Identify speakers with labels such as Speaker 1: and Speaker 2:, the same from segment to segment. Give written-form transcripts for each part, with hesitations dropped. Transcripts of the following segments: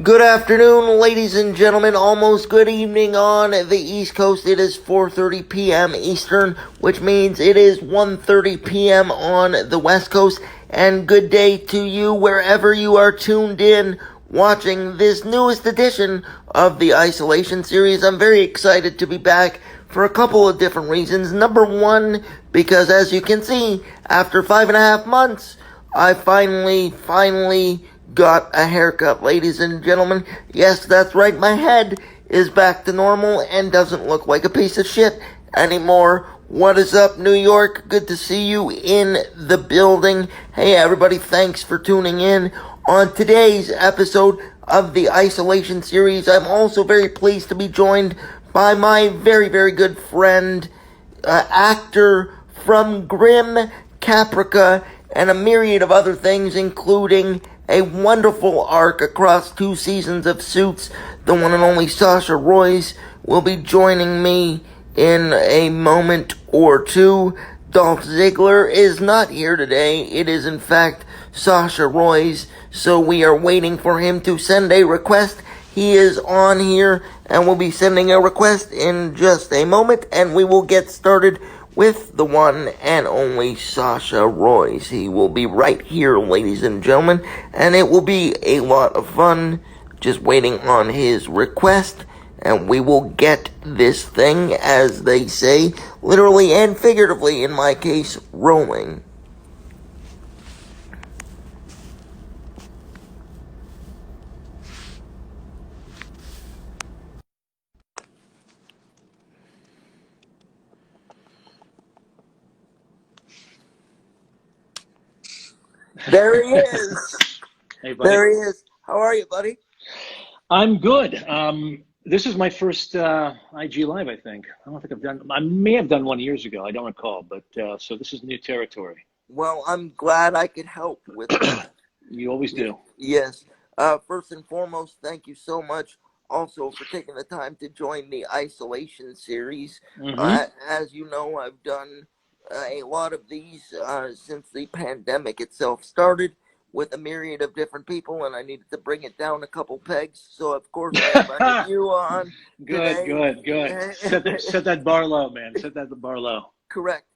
Speaker 1: Good afternoon, ladies and gentlemen. Almost good evening on the East Coast. It is 4:30 p.m. Eastern, which means it is 1:30 p.m. on the West Coast. And good day to you wherever you are tuned in watching this newest edition of the Isolation series. I'm very excited to be back for a couple of different reasons. Number one, because as you can see, after 5.5 months, I finally got a haircut, ladies and gentlemen. Yes, that's right, my head is back to normal and doesn't look like a piece of shit anymore. What is up, New York? Good to see you in the building. Hey, everybody, thanks for tuning in. On today's episode of the Isolation series, I'm also very pleased to be joined by my very good friend, actor from Grim, Caprica, and a myriad of other things, including a wonderful arc across 2 seasons of Suits. The one and only Sasha Roiz will be joining me in a moment or two. Dolph Ziggler is not here today. It is, in fact, Sasha Roiz, so we are waiting for him to send a request. He is on here, and we'll be sending a request in just a moment, and we will get started with the one and only Sasha Roiz. He will be right here, ladies and gentlemen, and it will be a lot of fun just waiting on his request, and we will get this thing, as they say, literally and figuratively, in my case, rolling. There he is.
Speaker 2: Hey, buddy.
Speaker 1: There he is. How are you, buddy?
Speaker 2: I'm good. This is my first IG Live, I think. I don't think I've done, I may have done one years ago. I don't recall, but so this is new territory.
Speaker 1: Well, I'm glad I could help with that.
Speaker 2: You always do.
Speaker 1: Yes. First and foremost, thank you so much also for taking the time to join the Isolation series. As you know, I've done a lot of these since the pandemic itself started with a myriad of different people, and I needed to bring it down a couple pegs. So, of course, I invited you on today.
Speaker 2: Good. Set that bar low, man. Set that bar low.
Speaker 1: Correct.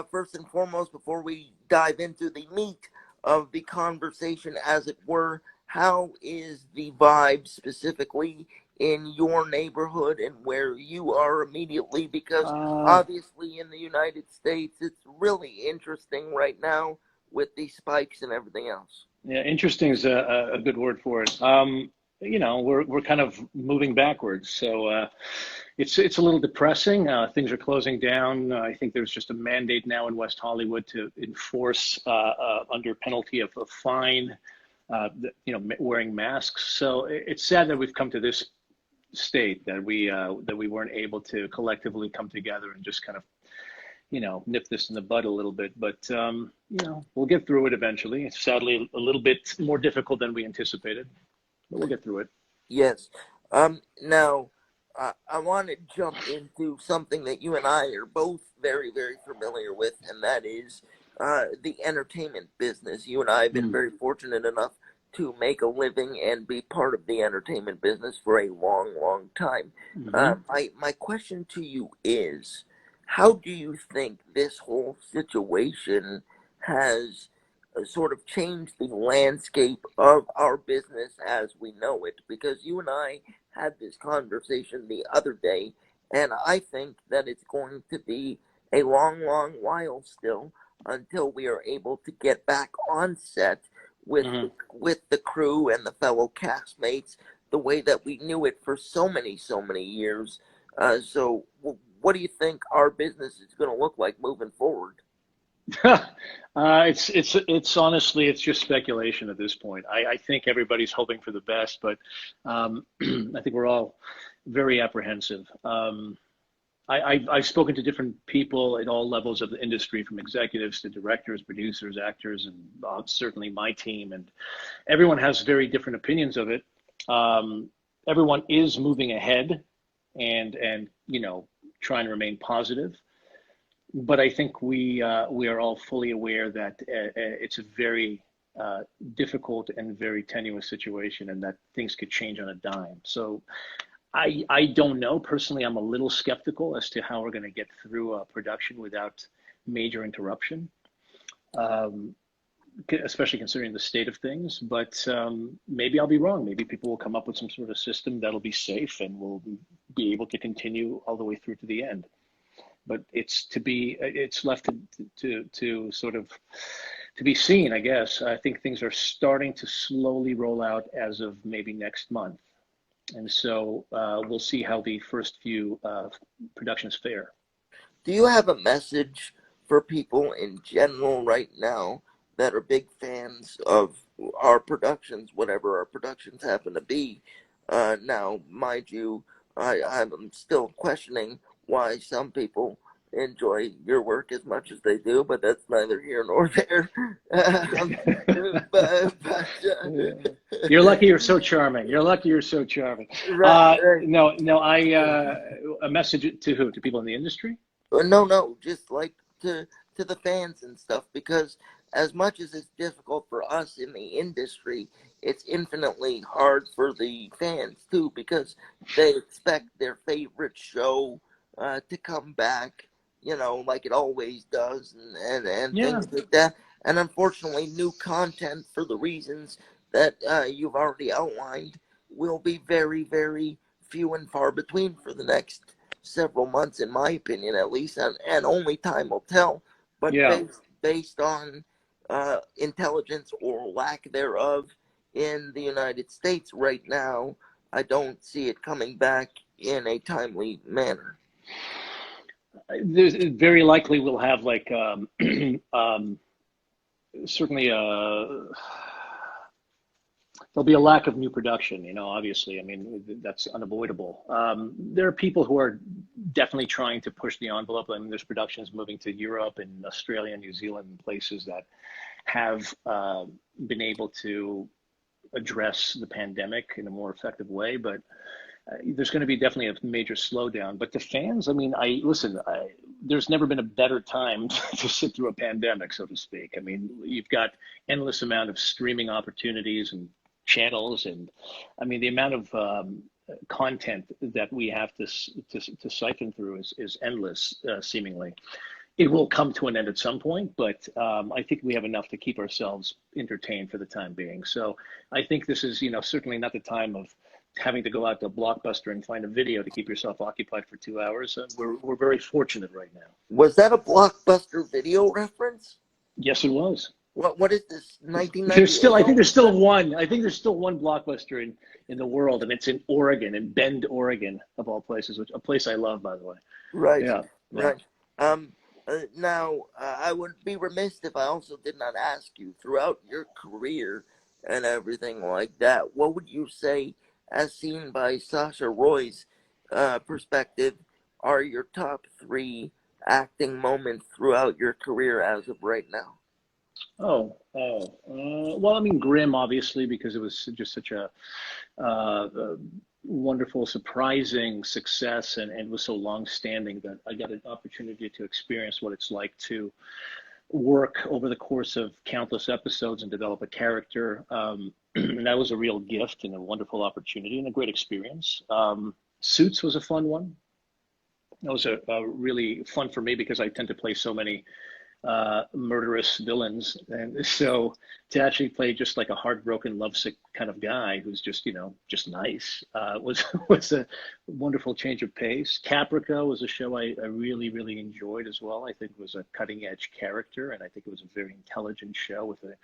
Speaker 1: First and foremost, before we dive into the meat of the conversation, as it were, how is the vibe specifically in your neighborhood and where you are immediately? Because obviously in the United States, it's really interesting right now with the spikes and everything else.
Speaker 2: Yeah, interesting is a good word for it. We're kind of moving backwards, so it's a little depressing. Things are closing down. I think there's just a mandate now in West Hollywood to enforce under penalty of a fine, wearing masks. So it's sad that we've come to this state that we weren't able to collectively come together and just kind of nip this in the bud a little bit, but we'll get through it eventually. It's sadly a little bit more difficult than we anticipated, but we'll get through it.
Speaker 1: Yes. Now, I want to jump into something that you and I are both very familiar with, and that is the entertainment business. You and I have been very fortunate enough to make a living and be part of the entertainment business for a long time. My question to you is, how do you think this whole situation has sort of changed the landscape of our business as we know it? Because you and I had this conversation the other day, and I think that it's going to be a long while still until we are able to get back on set with the crew and the fellow castmates the way that we knew it for so many years. So what do you think our business is going to look like moving forward?
Speaker 2: It's honestly, it's just speculation at this point. I think everybody's hoping for the best, but I think we're all very apprehensive. I've spoken to different people at all levels of the industry, from executives to directors, producers, actors, and certainly my team, and everyone has very different opinions of it. Everyone is moving ahead and trying to remain positive. But I think we are all fully aware that it's a very difficult and very tenuous situation, and that things could change on a dime. So I don't know. Personally, I'm a little skeptical as to how we're going to get through production without major interruption, especially considering the state of things. But maybe I'll be wrong. Maybe people will come up with some sort of system that'll be safe and we'll be able to continue all the way through to the end. But it's left to sort of to be seen, I guess. I think things are starting to slowly roll out as of maybe next month. And so we'll see how the first few productions fare.
Speaker 1: Do you have a message for people in general right now that are big fans of our productions, whatever our productions happen to be? Now, mind you, I'm still questioning why some people enjoy your work as much as they do, but that's neither here nor there.
Speaker 2: You're lucky you're so charming. You're lucky you're so charming.
Speaker 1: Right.
Speaker 2: No, a message to who? To people in the industry?
Speaker 1: No, just like to the fans and stuff, because as much as it's difficult for us in the industry, it's infinitely hard for the fans too, because they expect their favorite show to come back, like it always does, and
Speaker 2: Yeah.
Speaker 1: things like that. And unfortunately, new content, for the reasons that you've already outlined, will be very, very few and far between for the next several months, in my opinion, at least, and only time will tell. But
Speaker 2: Yeah.
Speaker 1: based on intelligence or lack thereof in the United States right now, I don't see it coming back in a timely manner.
Speaker 2: There's very likely we'll have like certainly there'll be a lack of new production, obviously. I mean, that's unavoidable. There are people who are definitely trying to push the envelope. I mean, there's productions moving to Europe and Australia, New Zealand, and places that have been able to address the pandemic in a more effective way. But there's going to be definitely a major slowdown. But the fans, I mean, there's never been a better time to sit through a pandemic, so to speak. I mean, you've got endless amount of streaming opportunities and channels, and I mean, the amount of content that we have to siphon through is endless, seemingly. It will come to an end at some point, but I think we have enough to keep ourselves entertained for the time being. So I think this is, certainly not the time of having to go out to Blockbuster and find a video to keep yourself occupied for 2 hours. We're very fortunate right now.
Speaker 1: Was that a Blockbuster video reference?
Speaker 2: Yes, it was.
Speaker 1: What is this? 1990?
Speaker 2: I think there's still one. I think there's still one Blockbuster in the world, and it's in Oregon, in Bend, Oregon, of all places, a place I love, by the way.
Speaker 1: Right.
Speaker 2: Yeah.
Speaker 1: Right. Now, I would be remiss if I also did not ask you, throughout your career and everything like that, what would you say, as seen by Sasha Roiz' perspective, are your top 3 acting moments throughout your career as of right now?
Speaker 2: Well, I mean, Grimm, obviously, because it was just such a wonderful, surprising success, and was so long-standing that I got an opportunity to experience what it's like to work over the course of countless episodes and develop a character. And that was a real gift and a wonderful opportunity and a great experience. Suits was a fun one. That was a really fun for me because I tend to play so many murderous villains, and so to actually play just like a heartbroken, lovesick kind of guy who's just just nice was a wonderful change of pace. Caprica was a show I really enjoyed as well. I think it was a cutting edge character, and I think it was a very intelligent show with an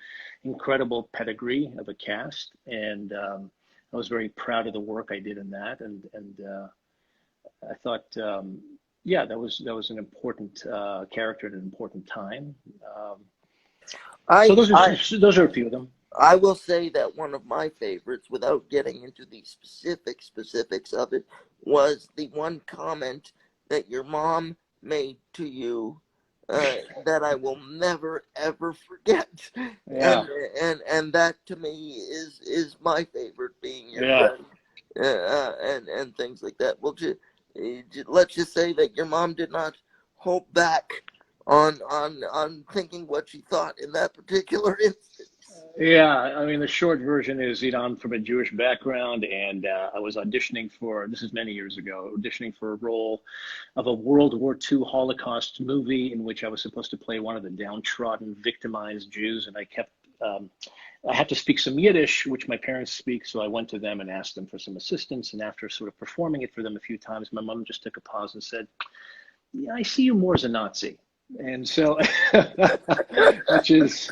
Speaker 2: incredible pedigree of a cast, and I was very proud of the work I did in that, and I thought that was an important character at an important time. So those are a few of them.
Speaker 1: I will say that one of my favorites, without getting into the specifics of it, was the one comment that your mom made to you that I will never ever forget.
Speaker 2: Yeah.
Speaker 1: And that to me is my favorite, being your friend, and things like that. Well, let's just say that your mom did not hold back on thinking what she thought in that particular instance.
Speaker 2: Yeah, I mean, the short version is, I'm from a Jewish background, and I was auditioning for, this is many years ago, auditioning for a role of a World War II Holocaust movie in which I was supposed to play one of the downtrodden, victimized Jews, and um, I had to speak some Yiddish, which my parents speak, so I went to them and asked them for some assistance, and after sort of performing it for them a few times, my mom just took a pause and said, yeah, I see you more as a Nazi. And so, which is,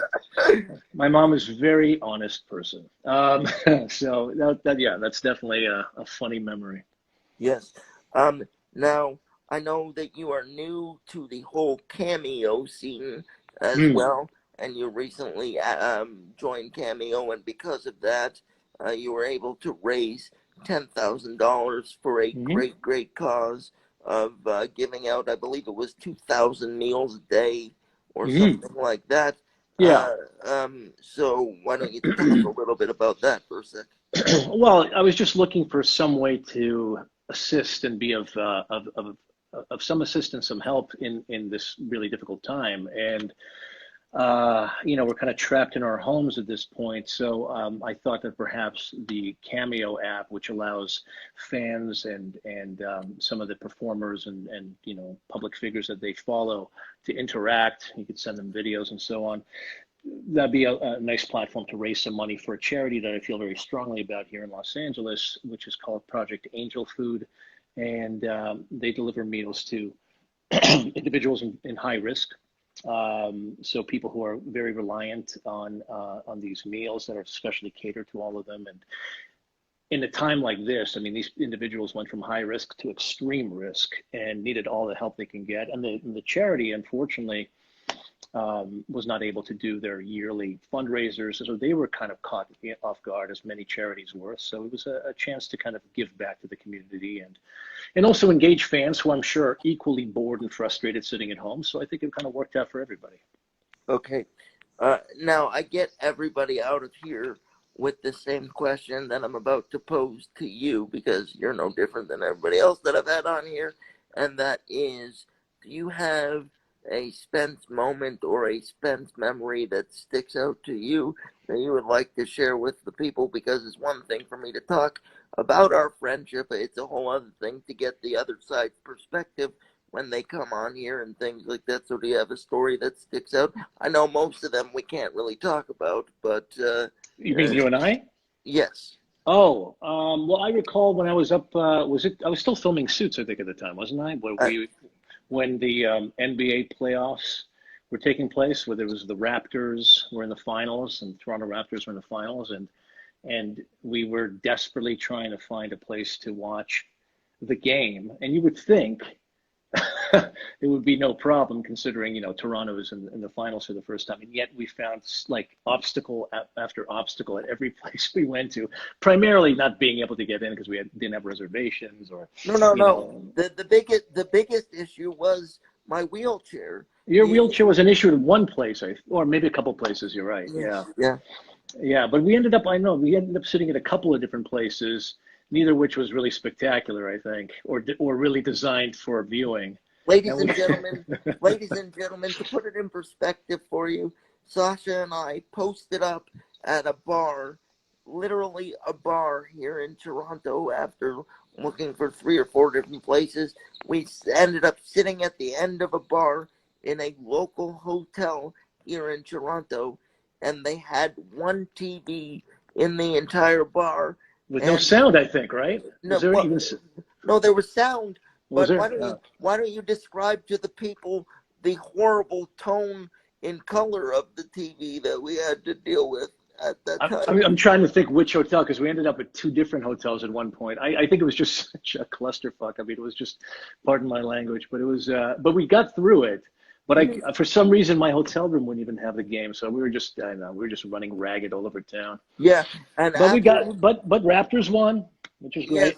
Speaker 2: my mom is a very honest person. So yeah, that's definitely a funny memory.
Speaker 1: Yes. Now I know that you are new to the whole cameo scene as
Speaker 2: Mm.
Speaker 1: well, and you recently joined Cameo, and because of that, you were able to raise $10,000 for a
Speaker 2: Hmm.
Speaker 1: great, great cause of giving out. I believe it was 2,000 meals a day or
Speaker 2: Hmm.
Speaker 1: something like that.
Speaker 2: Yeah.
Speaker 1: Uh, so why don't you talk a little bit about that for a sec?
Speaker 2: Well, I was just looking for some way to assist and be of some assistance, some help in this really difficult time. And we're kind of trapped in our homes at this point. So I thought that perhaps the Cameo app, which allows fans and some of the performers and public figures that they follow to interact, you could send them videos and so on. That'd be a nice platform to raise some money for a charity that I feel very strongly about here in Los Angeles, which is called Project Angel Food, and they deliver meals to individuals in high risk. So people who are very reliant on these meals that are specially catered to all of them. And in a time like this, I mean, these individuals went from high risk to extreme risk and needed all the help they can get. And the charity, unfortunately, was not able to do their yearly fundraisers. So they were kind of caught off guard, as many charities were. So it was a chance to kind of give back to the community and also engage fans who I'm sure are equally bored and frustrated sitting at home. So I think it kind of worked out for everybody.
Speaker 1: Okay. Now I get everybody out of here with the same question that I'm about to pose to you because you're no different than everybody else that I've had on here, and that is, do you have a spent moment or a spent memory that sticks out to you that you would like to share with the people? Because it's one thing for me to talk about our friendship, it's a whole other thing to get the other side's perspective when they come on here and things like that. So do you have a story that sticks out? I know most of them we can't really talk about, but
Speaker 2: You mean you and I?
Speaker 1: yes.
Speaker 2: Oh, well, I recall when I was up, I was still filming Suits, I think, at the time, wasn't I?
Speaker 1: Uh,
Speaker 2: When the NBA playoffs were taking place, where there was the Raptors were in the finals and Toronto Raptors were in the finals, and we were desperately trying to find a place to watch the game. And you would think it would be no problem considering, Toronto is in the finals for the first time. And yet we found like obstacle after obstacle at every place we went to, primarily not being able to get in because didn't have reservations or,
Speaker 1: no, no,
Speaker 2: you
Speaker 1: no.
Speaker 2: know,
Speaker 1: The biggest issue was my wheelchair.
Speaker 2: your
Speaker 1: You,
Speaker 2: wheelchair was an issue in one place, or maybe a couple places. You're right. Yeah.
Speaker 1: yes, yeah.
Speaker 2: Yeah. But we ended up sitting at a couple of different places, neither of which was really spectacular, I think, or really designed for viewing.
Speaker 1: Ladies
Speaker 2: And we,
Speaker 1: and gentlemen, ladies and gentlemen, to put it in perspective for you, Sasha and I posted up at a bar, literally a bar here in Toronto after looking for 3 or 4 different places. We ended up sitting at the end of a bar in a local hotel here in Toronto, and they had one TV in the entire bar.
Speaker 2: with no
Speaker 1: And
Speaker 2: sound, I think, right?
Speaker 1: no,
Speaker 2: Was there
Speaker 1: well,
Speaker 2: even,
Speaker 1: no, there was sound,
Speaker 2: was
Speaker 1: but
Speaker 2: there?
Speaker 1: why don't you describe to the people the horrible tone and color of the TV that we had to deal with at that time?
Speaker 2: I'm trying to think which hotel because we ended up at two different hotels at one point. I think it was just such a clusterfuck. I mean, it was just, pardon my language, but it was. But we got through it. But for some reason, my hotel room wouldn't even have the game, so we were just, I don't know, we were just running ragged all over town.
Speaker 1: Yeah, and
Speaker 2: But we
Speaker 1: after
Speaker 2: got, but Raptors won, which was
Speaker 1: yes,
Speaker 2: great.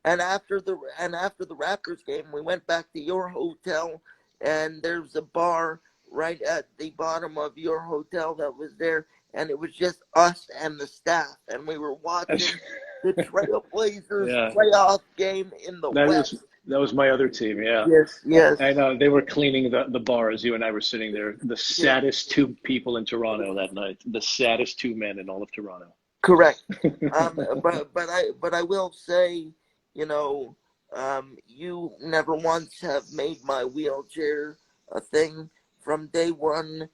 Speaker 1: and after the Raptors game, we went back to your hotel, and there's a bar right at the bottom of your hotel that was there, and it was just us and the staff, and we were watching the Trailblazers
Speaker 2: Yeah,
Speaker 1: playoff game in the
Speaker 2: that is
Speaker 1: West.
Speaker 2: That was my other team. Yeah.
Speaker 1: Yes, yes,
Speaker 2: I know they were cleaning the bar as you and I were sitting there. The
Speaker 1: yes.
Speaker 2: saddest two people in Toronto that night. The saddest two men in all of Toronto.
Speaker 1: Correct. But I will say, you know, you never once have made my wheelchair a thing. From day one,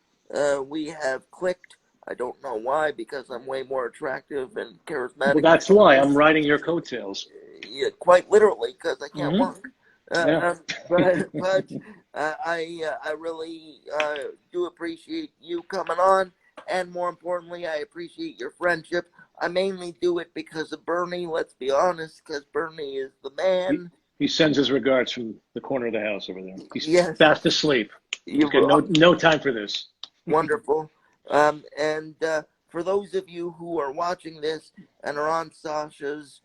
Speaker 1: we have clicked. I don't know why, because I'm way more attractive and
Speaker 2: Well,
Speaker 1: charismatic
Speaker 2: that's
Speaker 1: than
Speaker 2: why
Speaker 1: you.
Speaker 2: I'm riding your coattails.
Speaker 1: Yeah, quite literally, because I can't
Speaker 2: Hmm.
Speaker 1: walk.
Speaker 2: Yeah.
Speaker 1: But I really do appreciate you coming on, and more importantly, I appreciate your friendship. I mainly do it because of Bernie. Let's be honest, because Bernie is the
Speaker 2: He,
Speaker 1: man.
Speaker 2: he sends his regards from the corner of the house over there. He's
Speaker 1: Yes,
Speaker 2: fast asleep. He's got
Speaker 1: you
Speaker 2: no time for this.
Speaker 1: wonderful. And for those of you who are watching this and are on Sasha's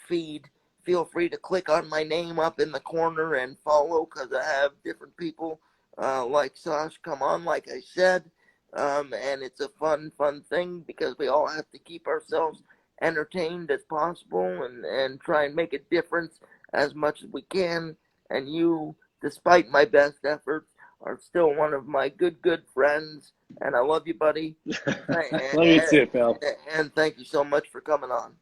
Speaker 1: feed, feel free to click on my name up in the corner and follow, because I have different people like Sasha come on, like I said. And it's a fun thing, because we all have to keep ourselves entertained as possible, and try and make a difference as much as we can. And you, despite my best efforts, are still one of my good friends, and I love you, buddy.
Speaker 2: Love you too, pal.
Speaker 1: And thank you so much for coming on.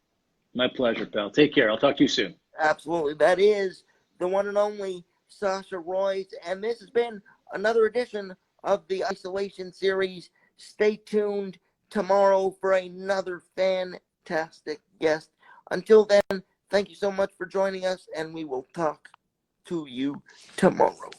Speaker 2: My pleasure, pal. Take care. I'll talk to you soon.
Speaker 1: Absolutely. That is the one and only Sasha Roiz, and this has been another edition of the Isolation Series. Stay tuned tomorrow for another fantastic guest. Until then, thank you so much for joining us, and we will talk to you tomorrow.